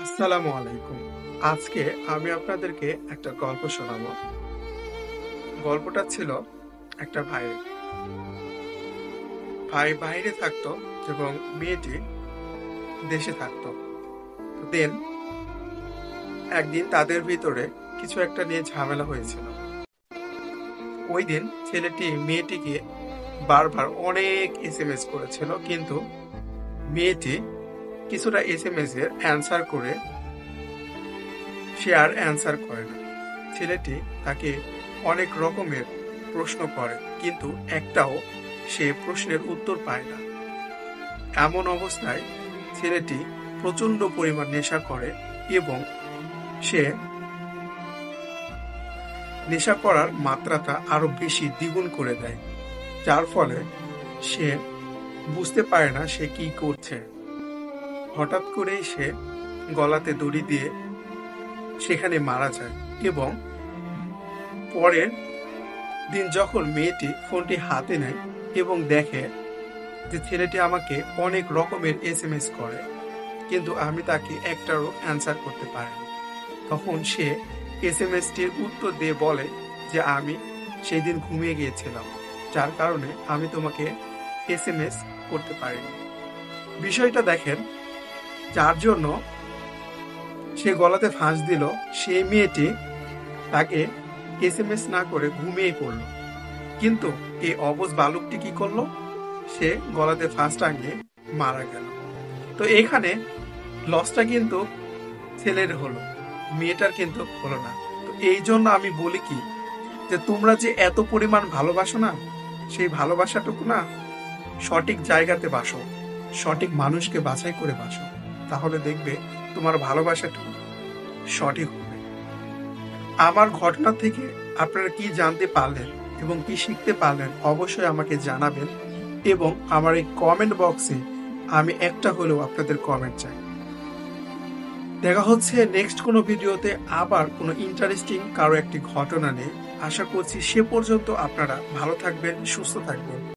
আসসালামু আলাইকুম। আজকে আমি আপনাদেরকে একটা গল্প শোনাবো। গল্পটা ছিল একটা ভাইয়ের। ভাই বাইরে থাকতো এবং মেয়েটি দেশে থাকতো। দেন একদিন তাদের ভিতরে কিছু একটা নিয়ে ঝামেলা হয়েছিল। ওই দিন ছেলেটি মেয়েটিকে বারবার অনেক এসএমএস করেছিল, কিন্তু মেয়েটি কিছুটা এসএমএস এর অ্যান্সার করে সে আর অ্যান্সার করে না। ছেলেটি তাকে অনেক রকমের প্রশ্ন করে, কিন্তু একটাও সে প্রশ্নের উত্তর পায় না। এমন অবস্থায় ছেলেটি প্রচন্ড পরিমাণ নেশা করে এবং সে নেশা করার মাত্রাটা আরো বেশি দ্বিগুণ করে দেয়, যার ফলে সে বুঝতে পারে না সে কি করছে। হঠাৎ করেই সে গলাতে দড়ি দিয়ে সেখানে মারা যায় এবং পরের দিন যখন মেয়েটি ফোনটি হাতে নেয় এবং দেখে যে ছেলেটি আমাকে অনেক রকমের এসএমএস করে, কিন্তু আমি তাকে একটারও অ্যান্সার করতে পারিনি, তখন সে এসএমএসটির উত্তর দিয়ে বলে যে আমি সেই দিন ঘুমিয়ে গিয়েছিলাম, যার কারণে আমি তোমাকে এসএমএস করতে পারিনি। বিষয়টা দেখেন, যার জন্য সে গলাতে ফাঁস দিল সেই মেয়েটি তাকে এসএমএস না করে ঘুমিয়ে পড়লো, কিন্তু এই অবুঝ বালকটি কি করলো, সে গলাতে ফাঁস টাঙিয়ে মারা গেল। তো এখানে লসটা কিন্তু ছেলের হলো, মেয়েটার কিন্তু হলো না। তো এই জন্য আমি বলি কি, যে তোমরা যে এত পরিমাণ ভালোবাসো না, সেই ভালোবাসাটুকু না সঠিক জায়গাতে বাসো, সঠিক মানুষকে বাছাই করে বাসো, তাহলে দেখবে তোমার ভালোবাসাটুকু সঠিক হবে। আমার ঘটনা থেকে আপনারা কি জানতে পারলেন এবং কি শিখতে পারলেন অবশ্যই আমাকে জানাবেন, এবং আমার এই কমেন্ট বক্সে আমি একটা হলেও আপনাদের কমেন্ট চাই। দেখা হচ্ছে নেক্সট কোনো ভিডিওতে আবার কোনো ইন্টারেস্টিং কারো একটি ঘটনা নিয়ে। আশা করছি সে পর্যন্ত আপনারা ভালো থাকবেন, সুস্থ থাকবেন।